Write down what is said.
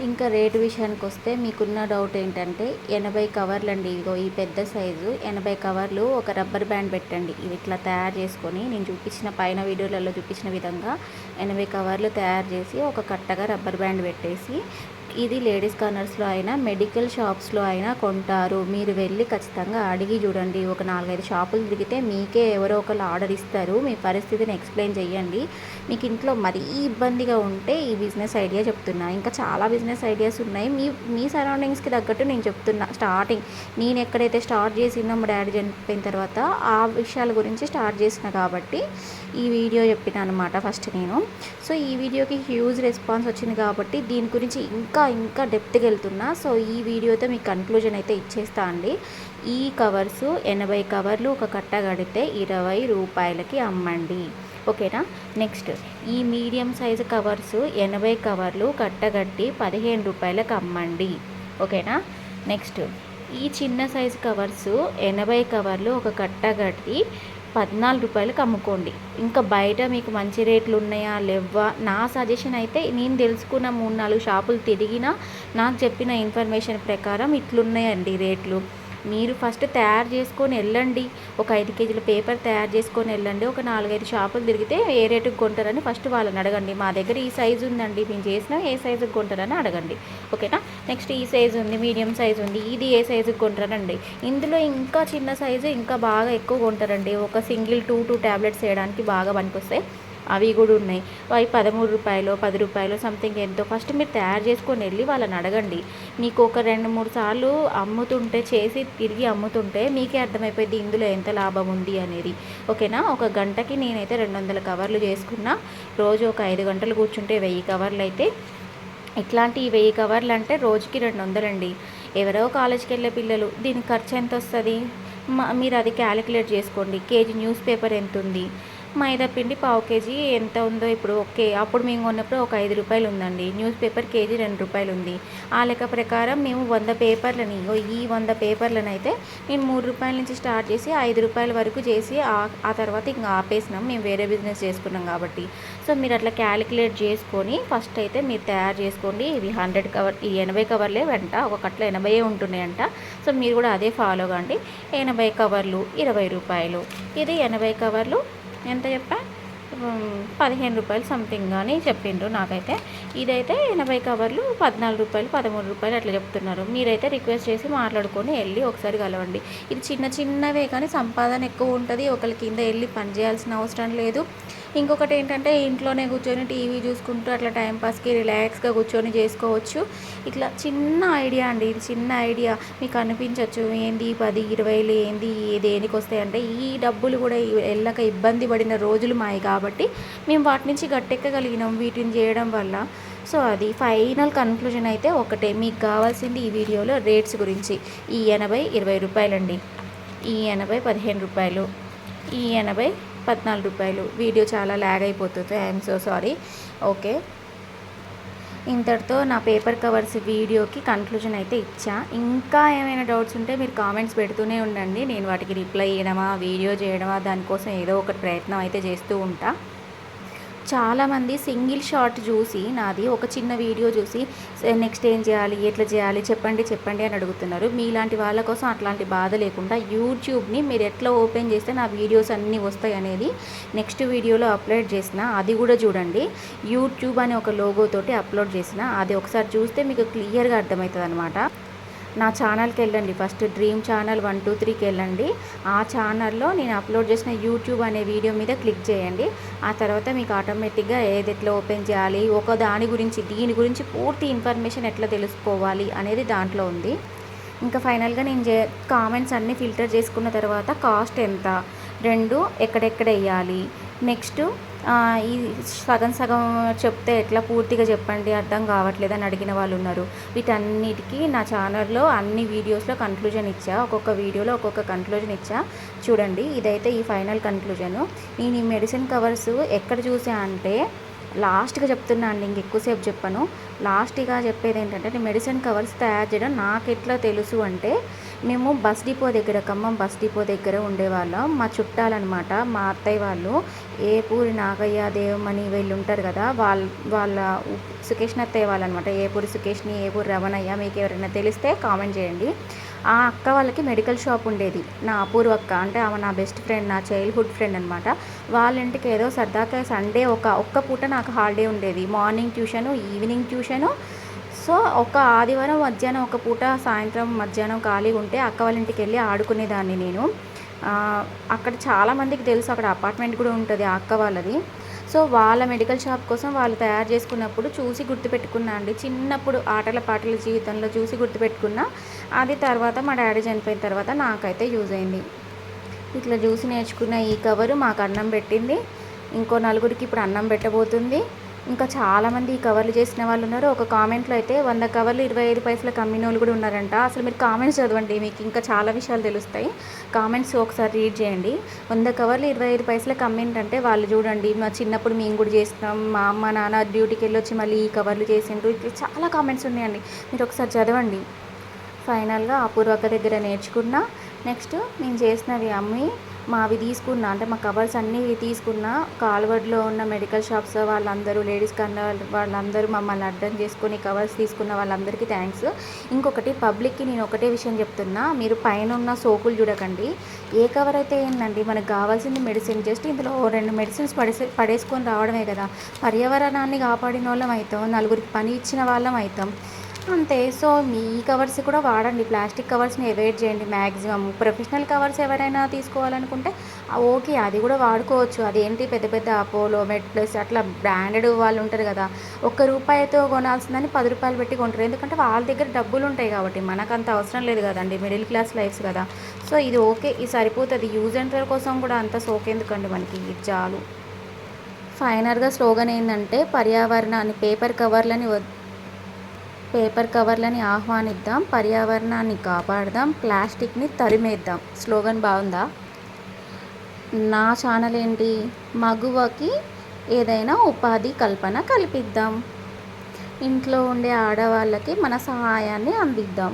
ఇంకా రేటు విషయానికొస్తే మీకున్న డౌట్ ఏంటంటే 80 కవర్లండి. ఇదిగో ఈ పెద్ద సైజు 80 కవర్లు ఒక రబ్బర్ బ్యాండ్ పెట్టండి. ఇవి ఇట్లా తయారు చేసుకొని నేను చూపించిన పైన వీడియోలలో చూపించిన విధంగా 80 కవర్లు తయారు చేసి ఒక కట్టగా రబ్బర్ బ్యాండ్ పెట్టేసి ఇది లేడీస్ కార్నర్స్లో అయినా మెడికల్ షాప్స్లో అయినా కొంటారు. మీరు వెళ్ళి ఖచ్చితంగా అడిగి చూడండి. ఒక 4-5 షాపులు తిరిగితే మీకే ఎవరో ఒకరు ఆర్డర్ ఇస్తారు. మీ పరిస్థితిని ఎక్స్ప్లెయిన్ చేయండి. మీకు ఇంట్లో మరీ ఇబ్బందిగా ఉంటే ఈ బిజినెస్ ఐడియా చెప్తున్నా. ఇంకా చాలా బిజినెస్ ఐడియాస్ ఉన్నాయి. మీ సరౌండింగ్స్కి తగ్గట్టు నేను చెప్తున్నా. స్టార్టింగ్ నేను ఎక్కడైతే స్టార్ట్ చేసినా మా డాడీ చనిపోయిన తర్వాత ఆ విషయాల గురించి స్టార్ట్ చేసిన కాబట్టి ఈ వీడియో చెప్పిన అనమాట ఫస్ట్ నేను. సో ఈ వీడియోకి హ్యూజ్ రెస్పాన్స్ వచ్చింది కాబట్టి దీని గురించి ఇంకా డెప్త్కి వెళ్తున్నా. సో ఈ వీడియోతో మీకు కన్క్లూజన్ అయితే ఇచ్చేస్తా అండి. ఈ కవర్స్ 80 కవర్లు ఒక కట్ట కడితే 20 రూపాయలకి అమ్మండి. ఓకేనా. నెక్స్ట్ ఈ మీడియం సైజు కవర్స్ 80 కవర్లు కట్టగట్టి 15 రూపాయలకు అమ్మండి. ఓకేనా. నెక్స్ట్ ఈ చిన్న సైజు కవర్స్ 80 కవర్లు ఒక కట్ట కట్టి 14 రూపాయలకు అమ్ముకోండి. ఇంకా బయట మీకు మంచి రేట్లు ఉన్నాయా లేవా, నా సజెషన్ అయితే నేను తెలుసుకున్న 3-4 షాపులు తిరిగినా నాకు చెప్పిన ఇన్ఫర్మేషన్ ప్రకారం ఇట్లున్నాయండి రేట్లు. మీరు ఫస్ట్ తయారు చేసుకొని వెళ్ళండి. ఒక 5 కేజీల పేపర్ తయారు చేసుకొని వెళ్ళండి. ఒక 4-5 షాపులు తిరిగితే ఏ రేటుకి కొంటారని ఫస్ట్ వాళ్ళని అడగండి. మా దగ్గర ఈ సైజు ఉందండి, మేము చేసినా ఏ సైజుకి కొంటారని అడగండి. ఓకేనా. నెక్స్ట్ ఈ సైజు ఉంది, మీడియం సైజు ఉంది, ఇది ఏ సైజుకి కొంటారండి. ఇందులో ఇంకా చిన్న సైజు ఇంకా బాగా ఎక్కువ కొంటారండి. ఒక సింగిల్ 2 ట్యాబ్లెట్స్ వేయడానికి బాగా పనికొస్తాయి. అవి కూడా ఉన్నాయి. అవి 13 రూపాయలు 10 రూపాయలు సంథింగ్ ఎంతో. ఫస్ట్ మీరు తయారు చేసుకొని వెళ్ళి వాళ్ళని అడగండి. మీకు ఒక 2-3 సార్లు అమ్ముతుంటే చేసి తిరిగి అమ్ముతుంటే మీకే అర్థమైపోయింది ఇందులో ఎంత లాభం ఉంది అనేది. ఓకేనా. ఒక గంటకి నేనైతే 200 కవర్లు చేసుకున్నా. రోజు ఒక 5 గంటలు కూర్చుంటే 1000 కవర్లు అయితే. ఇట్లాంటి 1000 కవర్లు అంటే రోజుకి 200 అండి. ఎవరో కాలేజ్కి వెళ్ళే పిల్లలు దీనికి ఖర్చు ఎంత వస్తుంది మీరు అది క్యాలిక్యులేట్ చేసుకోండి. కేజీ న్యూస్ పేపర్ ఎంత ఉంది, మైదా పిండి పావు కేజీ ఎంత ఉందో ఇప్పుడు. ఓకే, అప్పుడు మేము కొన్నప్పుడు ఒక 5 రూపాయలు ఉందండి. న్యూస్ పేపర్ కేజీ 2 రూపాయలు ఉంది. ఆ లెక్క ప్రకారం మేము 100 పేపర్లని ఈ 100 పేపర్లను అయితే నేను 3 రూపాయల నుంచి స్టార్ట్ చేసి 5 రూపాయల వరకు చేసి ఆ తర్వాత ఇంకా ఆపేసినాం. మేము వేరే బిజినెస్ చేసుకున్నాం కాబట్టి. సో మీరు అట్లా క్యాలిక్యులేట్ చేసుకొని ఫస్ట్ అయితే మీరు తయారు చేసుకోండి. ఇవి 100 కవర్, ఈ 80 కవర్లే వెంట ఒక కట్లో 80 ఉంటున్నాయంట. సో మీరు కూడా అదే ఫాలో కండి. 80 కవర్లు 20 రూపాయలు. ఇది 80 కవర్లు ఎంత చెప్పా 15 రూపాయలు సంథింగ్ అని చెప్పిండ్రు నాకైతే. ఇదైతే 80 కవర్లు 14 రూపాయలు 13 రూపాయలు అట్లా చెప్తున్నారు. మీరైతే రిక్వెస్ట్ చేసి మాట్లాడుకొని వెళ్ళి ఒకసారి కలవండి. ఇది చిన్నవే కానీ సంపాదన ఎక్కువ ఉంటుంది. ఒకరి కింద వెళ్ళి పని చేయాల్సిన అవసరం లేదు. ఇంకొకటి ఏంటంటే ఇంట్లోనే కూర్చొని టీవీ చూసుకుంటూ అట్లా టైంపాస్కి రిలాక్స్గా కూర్చొని చేసుకోవచ్చు. ఇట్లా చిన్న ఐడియా అండి. ఇది చిన్న ఐడియా మీకు అనిపించవచ్చు ఏంది 10-20 ఏంది దేనికి వస్తాయంటే ఈ డబ్బులు కూడా వెళ్ళక ఇబ్బంది పడిన రోజులు మాయి కాబట్టి మేము వాటి నుంచి గట్టెక్కగలిగినాం వీటిని చేయడం వల్ల. సో అది ఫైనల్ కన్క్లూజన్ అయితే ఒకటే. మీకు కావాల్సింది ఈ వీడియోలో రేట్స్ గురించి. ఈ 80 20 రూపాయలండి, ఈ 80 15 రూపాయలు, ఈ 80 14 రూపాయలు. వీడియో చాలా ల్యాగ్ అయిపోతుంది, ఐఎమ్ సో సారీ. ఓకే, ఇంతటితో నా పేపర్ కవర్స్ వీడియోకి కన్క్లూజన్ అయితే ఇచ్చా. ఇంకా ఏమైనా డౌట్స్ ఉంటే మీరు కామెంట్స్ పెడుతూనే ఉండండి. నేను వాటికి రిప్లై చేయడమా వీడియో చేయడమా దానికోసం ఏదో ఒకటి ప్రయత్నం అయితే చేస్తూ ఉంటా. చాలామంది సింగిల్ షాట్ చూసి నాది ఒక చిన్న వీడియో చూసి నెక్స్ట్ ఏం చేయాలి ఎట్లా చేయాలి చెప్పండి అని అడుగుతున్నారు. మీలాంటి వాళ్ళ కోసం అట్లాంటి బాధ లేకుండా యూట్యూబ్ని మీరు ఎట్లా ఓపెన్ చేస్తే నా వీడియోస్ అన్నీ వస్తాయి అనేది నెక్స్ట్ వీడియోలో అప్లోడ్ చేసిన, అది కూడా చూడండి. యూట్యూబ్ అనే ఒక లోగోతోటి అప్లోడ్ చేసిన, అది ఒకసారి చూస్తే మీకు క్లియర్గా అర్థమవుతుంది అనమాట. నా ఛానల్కి వెళ్ళండి. ఫస్ట్ డ్రీమ్ ఛానల్ 1 2 3కి వెళ్ళండి. ఆ ఛానల్లో నేను అప్లోడ్ చేసిన యూట్యూబ్ అనే వీడియో మీద క్లిక్ చేయండి. ఆ తర్వాత మీకు ఆటోమేటిక్గా ఏది ఎట్లా ఓపెన్ చేయాలి, ఒక దీని గురించి పూర్తి ఇన్ఫర్మేషన్ ఎట్లా తెలుసుకోవాలి అనేది దాంట్లో ఉంది. ఇంకా ఫైనల్గా నేను కామెంట్స్ అన్నీ ఫిల్టర్ చేసుకున్న తర్వాత కాస్ట్ ఎంత, 2 ఎక్కడెక్కడ వేయాలి, నెక్స్ట్ ఈ సగం చెప్తే ఎట్లా పూర్తిగా చెప్పండి అర్థం కావట్లేదని అడిగిన వాళ్ళు ఉన్నారు. వీటన్నిటికీ నా ఛానల్లో అన్ని వీడియోస్లో కన్క్లూజన్ ఇచ్చా. ఒక్కొక్క వీడియోలో ఒక్కొక్క కన్క్లూజన్ ఇచ్చా. చూడండి, ఇదైతే ఈ ఫైనల్ కన్క్లూజను. నేను ఈ మెడిసిన్ కవర్స్ ఎక్కడ చూసా అంటే లాస్ట్గా చెప్తున్నా అండి, ఇంకెక్కువసేపు చెప్పను. లాస్ట్గా చెప్పేది ఏంటంటే నేను మెడిసిన్ కవర్స్ తయారు చేయడం నాకు ఎట్లా తెలుసు అంటే మేము బస్ డిపో దగ్గర ఖమ్మం బస్ డిపో దగ్గర ఉండేవాళ్ళం. మా చుట్టాలనమాట. మా అత్తయ్య వాళ్ళు ఏపూరి నాగయ్య, దేవమణి వీళ్ళు ఉంటారు కదా! వాళ్ళ సుకేష్ణ అత్తయ్య వాళ్ళనమాట. ఏపూరి సుకేష్‌ని, ఏపూరి రమణయ్య మీకెవరైనా తెలిస్తే కామెంట్ చేయండి. ఆ అక్క వాళ్ళకి మెడికల్ షాప్ ఉండేది. నా అపూర్వ అక్క అంటే ఆమె నా బెస్ట్ ఫ్రెండ్, నా చైల్డ్‌హుడ్ ఫ్రెండ్ అనమాట. వాళ్ళ ఇంటికి ఏదో సరదాగా సండే ఒక్క పూట నాకు హాలిడే ఉండేది. Morning tuition, evening tuition. So ఒక ఆదివారం మధ్యాహ్నం ఒక పూట, సాయంత్రం మధ్యాహ్నం ఖాళీగా ఉంటే అక్క వాళ్ళ ఇంటికి వెళ్ళి ఆడుకునేదాన్ని నేను. అక్కడ చాలామందికి తెలుసు, అక్కడ అపార్ట్మెంట్ కూడా ఉంటుంది ఆ అక్క వాళ్ళది. సో వాళ్ళ మెడికల్ షాప్ కోసం వాళ్ళు తయారు చేసుకున్నప్పుడు చూసి గుర్తుపెట్టుకున్నా అండి. చిన్నప్పుడు ఆటల పాటల జీవితంలో చూసి గుర్తుపెట్టుకున్నా. అది తర్వాత మా డాడీ చనిపోయిన తర్వాత నాకైతే యూజ్ అయింది. ఇట్లా చూసి నేర్చుకున్న ఈ కవరు మాకు అన్నం పెట్టింది. ఇంకో నలుగురికి ఇప్పుడు అన్నం పెట్టబోతుంది. ఇంకా చాలామంది ఈ కవర్లు చేసిన వాళ్ళు ఉన్నారు. ఒక కామెంట్లో అయితే 100 కవర్లు 25 పైసలకు అమ్మినోళ్ళు కూడా ఉన్నారంట. అసలు మీరు కామెంట్స్ చదవండి, మీకు ఇంకా చాలా విషయాలు తెలుస్తాయి. కామెంట్స్ ఒకసారి రీడ్ చేయండి. 100 కవర్లు 25 పైసలకు అమ్మింటంటే వాళ్ళు చూడండి, మా చిన్నప్పుడు మేము కూడా చేసినాం, మా అమ్మ నాన్న డ్యూటీకి వెళ్ళొచ్చి మళ్ళీ ఈ కవర్లు చేసిండ్రు. ఇట్లా చాలా కామెంట్స్ ఉన్నాయండి, మీరు ఒకసారి చదవండి. ఫైనల్గా అపూర్వక దగ్గర నేర్చుకున్నా. నెక్స్ట్ నేను చేసినవి అమ్మి మావి తీసుకున్నా, అంటే మా కవర్స్ అన్నీ తీసుకున్న. కాల్వడ్లో ఉన్న మెడికల్ షాప్స్ వాళ్ళందరూ, లేడీస్ కార్నర్ వాళ్ళందరూ మమ్మల్ని అర్థం చేసుకొని కవర్స్ తీసుకున్న వాళ్ళందరికీ థ్యాంక్స్. ఇంకొకటి పబ్లిక్కి నేను ఒకటే విషయం చెప్తున్నా, మీరు పైన ఉన్న సోకులు చూడకండి. ఏ కవర్ అయితే ఏంటండి, మనకు కావాల్సింది మెడిసిన్. జస్ట్ ఇందులో 2 మెడిసిన్స్ పడేసుకొని రావడమే కదా. పర్యావరణాన్ని కాపాడిన వాళ్ళం అవుతాం, నలుగురికి పని ఇచ్చిన వాళ్ళం అవుతాం, అంతే. సో మీ కవర్స్ కూడా వాడండి, ప్లాస్టిక్ కవర్స్ని అవాయిడ్ చేయండి మ్యాక్సిమం. ప్రొఫెషనల్ కవర్స్ ఎవరైనా తీసుకోవాలనుకుంటే ఓకే, అది కూడా వాడుకోవచ్చు. అదేంటి పెద్ద పెద్ద అపోలో, మెడ్ ప్లస్ అట్లా బ్రాండెడ్ వాళ్ళు ఉంటారు కదా, ₹1 కొనాల్సిందని ₹10 పెట్టి కొంటారు. ఎందుకంటే వాళ్ళ దగ్గర డబ్బులు ఉంటాయి కాబట్టి. మనకు అంత అవసరం లేదు కదండి, మిడిల్ క్లాస్ లైఫ్స్ కదా. సో ఇది ఓకే, ఇది సరిపోతుంది. యూజ్ అండ్ త్రో కోసం కూడా అంత సోకెందుకండి మనకి, ఇది చాలు. ఫైనల్గా స్లోగన్ ఏంటంటే, పర్యావరణాన్ని పేపర్ కవర్లని ఆహ్వానిద్దాం, పర్యావరణాన్ని కాపాడదాం, ప్లాస్టిక్ని తరిమేద్దాం. స్లోగన్ బాగుందా? నా ఛానల్ ఏంటి, మగువకి ఏదైనా ఉపాధి కల్పన కల్పిద్దాం, ఇంట్లో ఉండే ఆడవాళ్ళకి మన సహాయాన్ని అందిద్దాం.